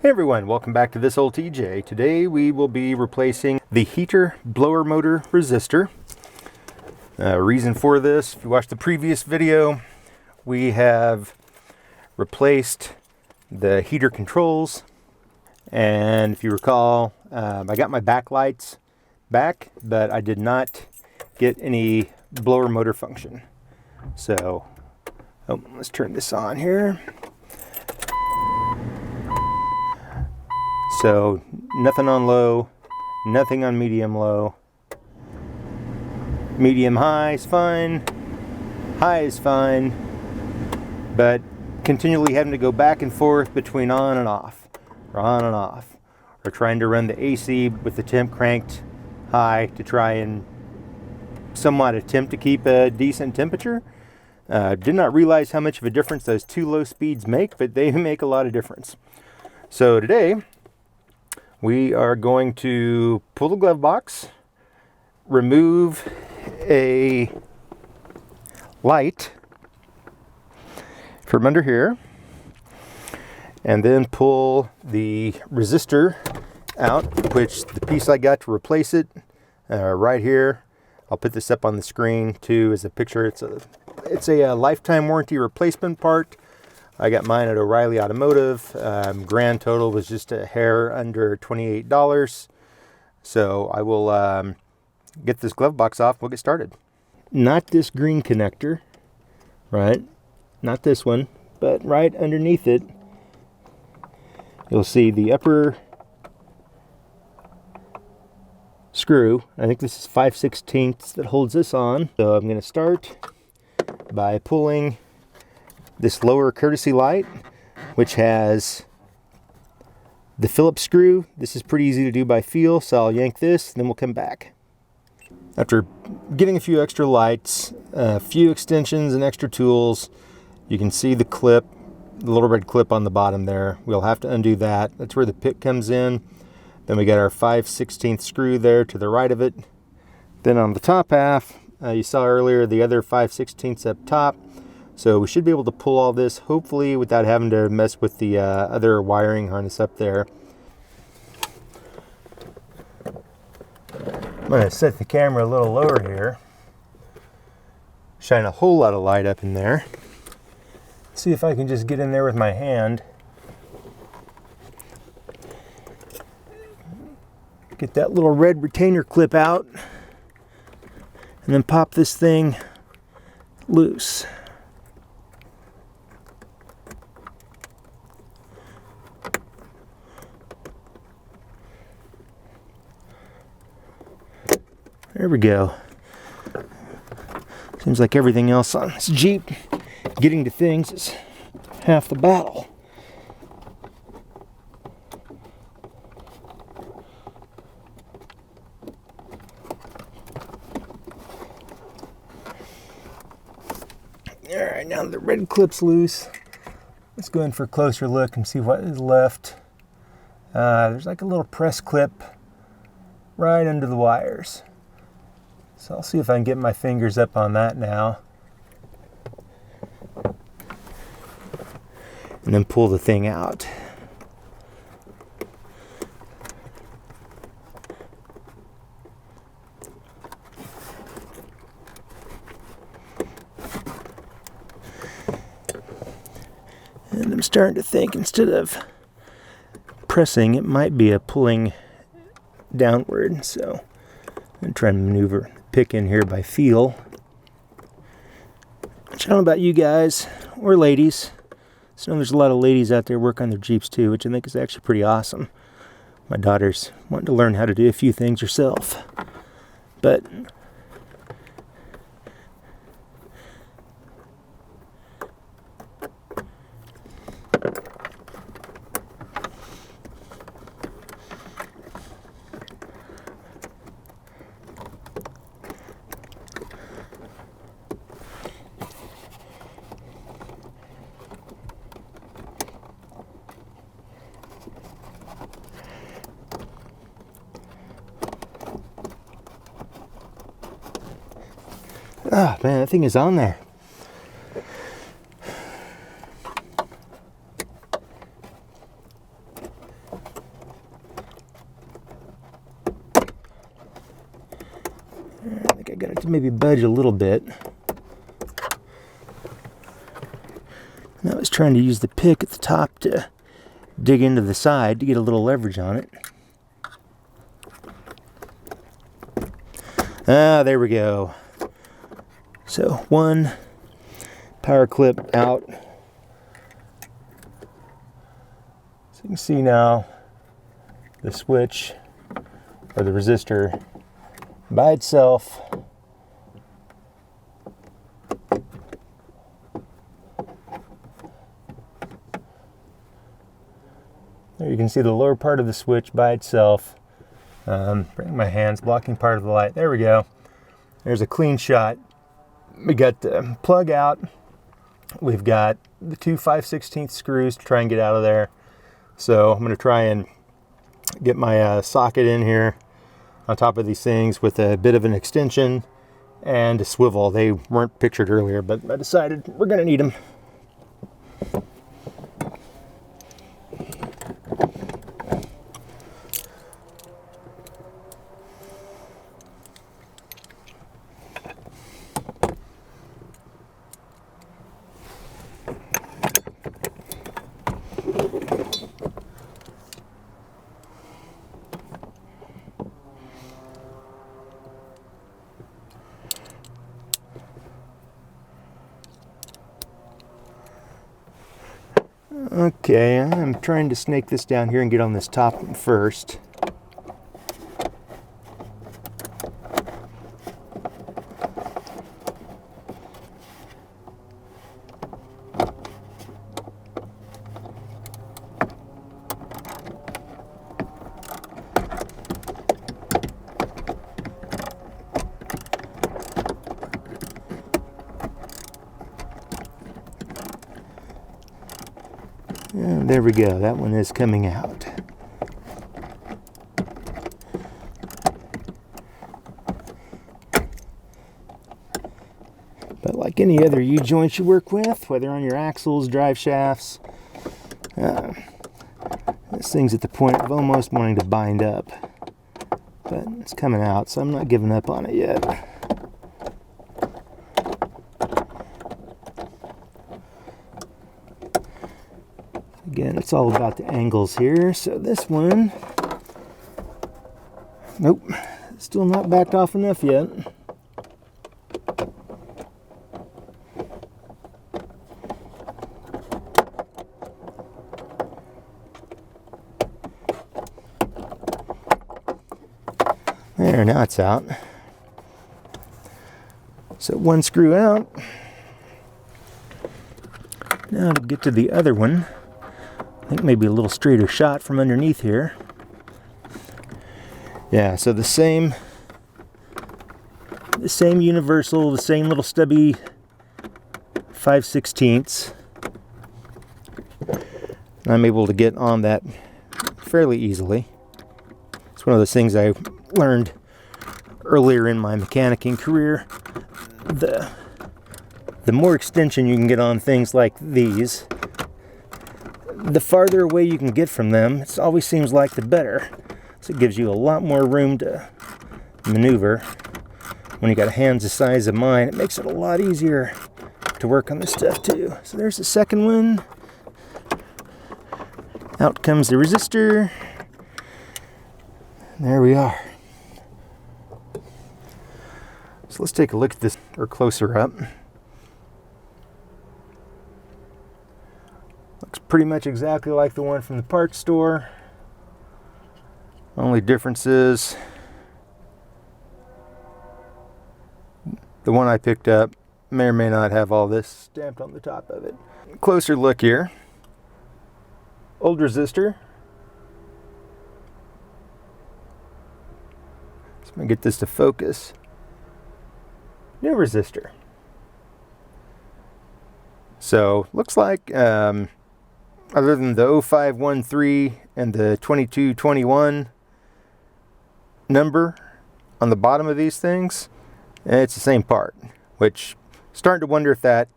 Hey everyone, welcome back to This Old TJ. Today we will be replacing the heater blower motor resistor. Reason for this, if you watched the previous video, we have replaced the heater controls, and if you recall, I got my backlights back, but I did not get any blower motor function. So, let's turn this on here. So nothing on low, nothing on medium low. Medium high is fine, high is fine, but continually having to go back and forth between on and off, or on and off, or trying to run the AC with the temp cranked high to try and somewhat attempt to keep a decent temperature. Did not realize how much of a difference those two low speeds make, but they make a lot of difference. So today, we are going to pull the glove box, remove a light from under here, and then pull the resistor out, which the piece I got to replace it right here. I'll put this up on the screen too as a picture. It's a lifetime warranty replacement part. I got mine at O'Reilly Automotive. Grand total was just a hair under $28. So I will get this glove box off. We'll get started. Not this green connector, right? Not this one, but right underneath it, you'll see the upper screw. I think this is 5/16 that holds this on. So I'm going to start by pulling this lower courtesy light, which has the Phillips screw. This is pretty easy to do by feel, so I'll yank this, and then we'll come back. After getting a few extra lights, a few extensions and extra tools, you can see the clip, the little red clip on the bottom there. We'll have to undo that. That's where the pick comes in. Then we got our 5/16 screw there to the right of it. Then on the top half, you saw earlier the other 5/16 up top. So we should be able to pull all this, hopefully without having to mess with the other wiring harness up there. I'm going to set the camera a little lower here. Shine a whole lot of light up in there. See if I can just get in there with my hand. Get that little red retainer clip out. And then pop this thing loose. There we go. Seems like everything else on this Jeep, getting to things is half the battle. Alright, now the red clip's loose. Let's go in for a closer look and see what is left. There's like a little press clip right under the wires. So I'll see if I can get my fingers up on that now. And then pull the thing out. And I'm starting to think instead of pressing, it might be a pulling downward. So I'm trying to maneuver pick in here by feel. I don't know about you guys or ladies. So there's a lot of ladies out there work on their Jeeps too, which I think is actually pretty awesome. My daughter's wanting to learn how to do a few things herself. But oh man, that thing is on there. maybe budge a little bit. And I was trying to use the pick at the top to dig into the side to get a little leverage on it. Ah, there we go. So one power clip out. So you can see now the switch or the resistor by itself there you can see the lower part of the switch by itself. Bring my hands, blocking part of the light. There we go. There's a clean shot. We got the plug out. We've got the two 5/16 screws to try and get out of there. So I'm going to try and get my socket in here on top of these things with a bit of an extension and a swivel. They weren't pictured earlier, but I decided we're going to need them. Okay, I'm trying to snake this down here and get on this top one first. And there we go, that one is coming out. But like any other U-joint you work with, whether on your axles, drive shafts, this thing's at the point of almost wanting to bind up. But it's coming out, so I'm not giving up on it yet. Again, it's all about the angles here. So this one, nope, still not backed off enough yet. There, now it's out. So one screw out. Now to get to the other one. I think maybe a little straighter shot from underneath here. Yeah, so the same universal, the same little stubby 5/16. I'm able to get on that fairly easily. It's one of those things I learned earlier in my mechanicking career. The more extension you can get on things like these, the farther away you can get from them, it always seems like the better. So it gives you a lot more room to maneuver. When you got hands the size of mine, it makes it a lot easier to work on this stuff too. So there's the second one. Out comes the resistor. There we are. So let's take a look at this or closer up. Looks pretty much exactly like the one from the parts store. Only difference is the one I picked up may or may not have all this stamped on the top of it. Closer look here. Old resistor. So I'm going to get this to focus. New resistor. So looks like other than the 0513 and the 2221 number on the bottom of these things, it's the same part, which starting to wonder if that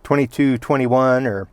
2221 or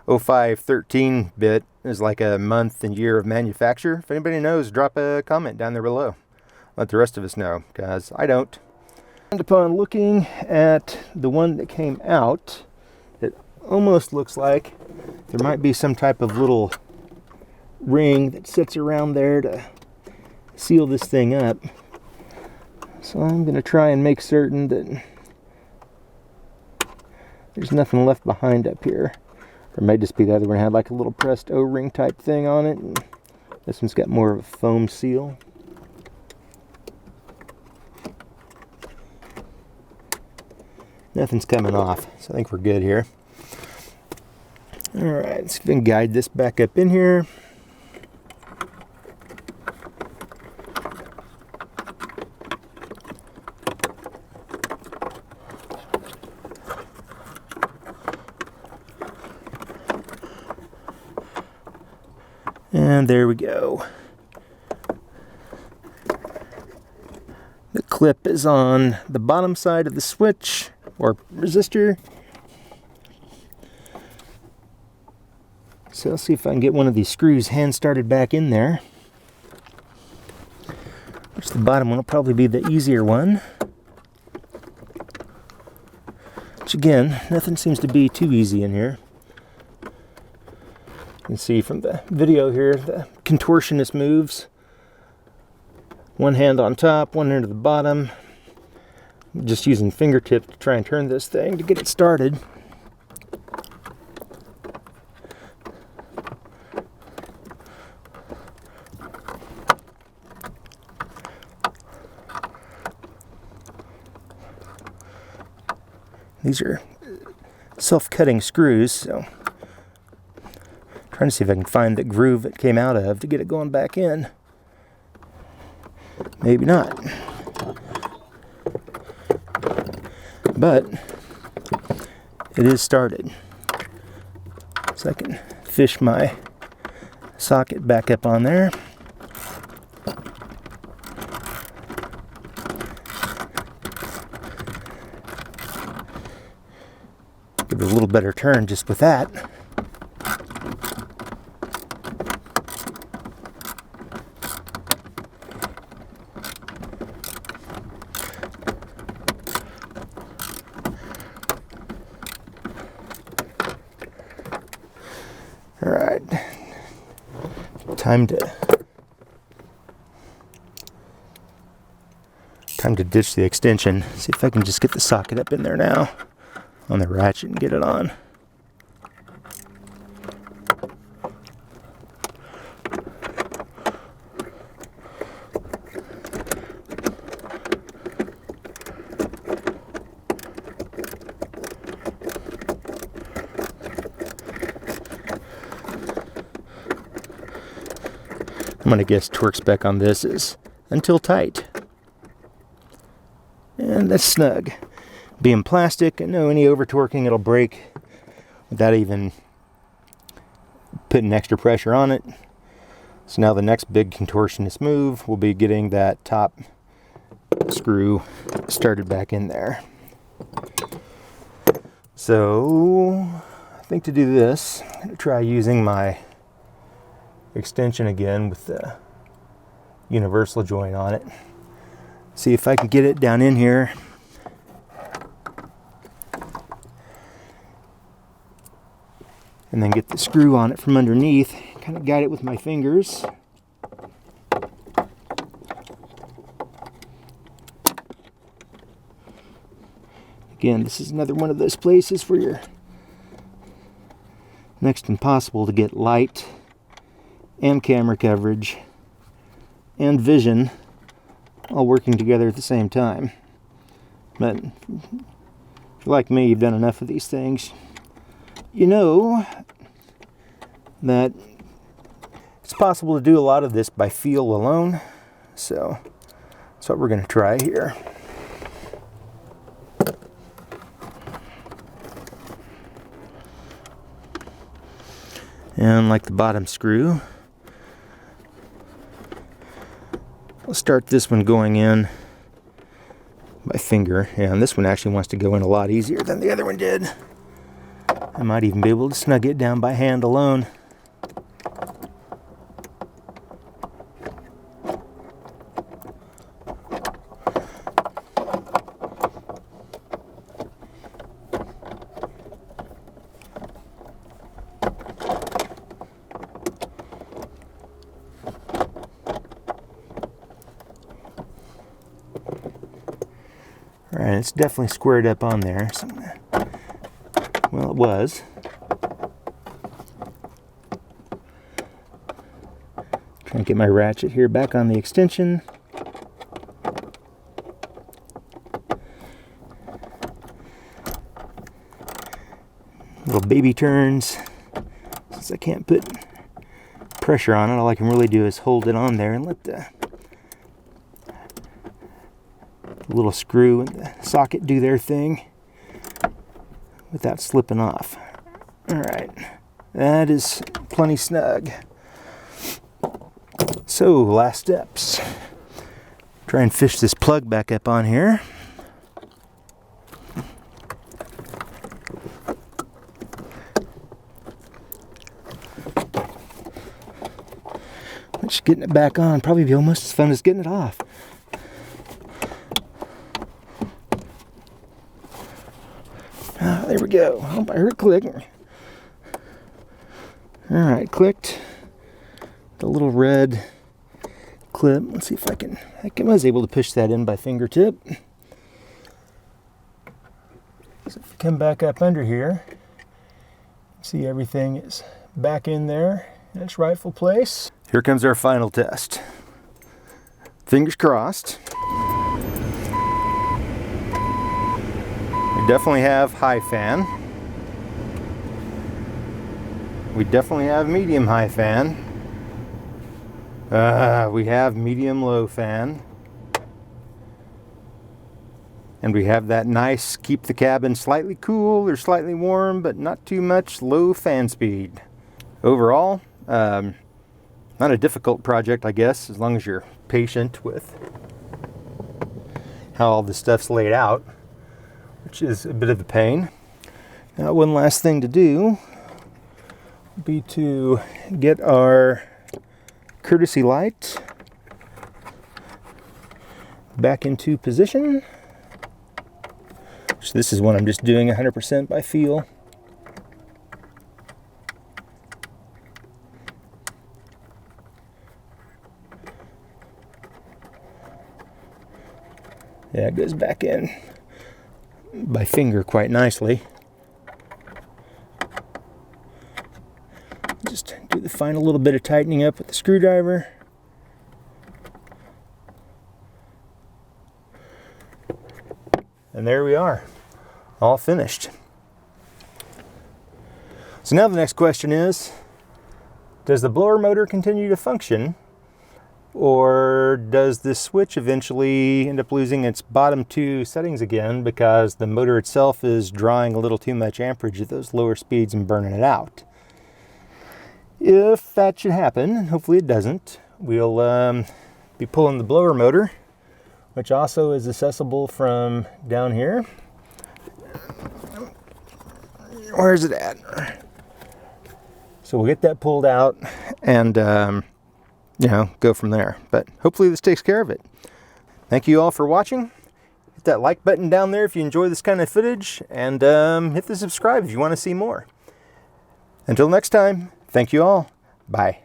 0513 bit is like a month and year of manufacture. If anybody knows, drop a comment down there below. Let the rest of us know, because I don't. And upon looking at the one that came out, it almost looks like there might be some type of little ring that sits around there to seal this thing up. So I'm going to try and make certain that there's nothing left behind up here. Or it may just be the other one had like a little pressed O-ring type thing on it, and this one's got more of a foam seal. Nothing's coming off, so I think we're good here. Alright, let's see if we can guide this back up in here. And there we go. The clip is on the bottom side of the switch or resistor. So let's see if I can get one of these screws hand started back in there. Which the bottom one will probably be the easier one. Which again, nothing seems to be too easy in here. You can see from the video here, the contortionist moves. One hand on top, one hand at the bottom. I'm just using fingertips to try and turn this thing to get it started. These are self-cutting screws, so trying to see if I can find the groove it came out of to get it going back in. Maybe not. But it is started. So I can fish my socket back up on there. Give it a little better turn just with that. All right, time to ditch the extension. See if I can just get the socket up in there now on the ratchet and get it on. I'm going to guess torque spec on this is until tight. And that's snug. Being plastic, I know any over torquing it'll break without even putting extra pressure on it. So now the next big contortionist move will be getting that top screw started back in there. So I think to do this, I'm going to try using my extension again with the universal joint on it. See if I can get it down in here. And then get the screw on it from underneath. Kind of guide it with my fingers. Again, this is another one of those places where you're next to impossible to get light and camera coverage and vision all working together at the same time. But if you're like me, you've done enough of these things, you know that it's possible to do a lot of this by feel alone. So that's what we're going to try here. And like the bottom screw, I'll start this one going in by finger, and this one actually wants to go in a lot easier than the other one did. I might even be able to snug it down by hand alone. Alright, it's definitely squared up on there. So well, it was. Trying to get my ratchet here back on the extension. Little baby turns. Since I can't put pressure on it, all I can really do is hold it on there and let the little screw and the socket do their thing without slipping off. Alright, that is plenty snug. So, last steps. Try and fish this plug back up on here. Which, getting it back on probably be almost as fun as getting it off. There we go. Oh, I heard it clicking. Alright, clicked. The little red clip. Let's see if I was able to push that in by fingertip. So if you come back up under here, see everything is back in there in its rightful place. Here comes our final test. Fingers crossed. We definitely have high fan. We definitely have medium high fan. We have medium low fan. And we have that nice, keep the cabin slightly cool or slightly warm, but not too much low fan speed. Overall, not a difficult project, I guess, as long as you're patient with how all this stuff's laid out, which is a bit of a pain. Now, one last thing to do would be to get our courtesy light back into position. So this is one I'm just doing 100% by feel. Yeah, it goes back in by finger quite nicely. Just do the final little bit of tightening up with the screwdriver. And there we are, all finished. So now the next question is, does the blower motor continue to function, or does this switch eventually end up losing its bottom two settings again because the motor itself is drawing a little too much amperage at those lower speeds and burning it out? If that should happen, and hopefully it doesn't, we'll be pulling the blower motor, which also is accessible from down here. Where's it at? So we'll get that pulled out and you know, go from there. But hopefully this takes care of it. Thank you all for watching. Hit that like button down there if you enjoy this kind of footage, and hit the subscribe if you want to see more. Until next time, thank you all. Bye.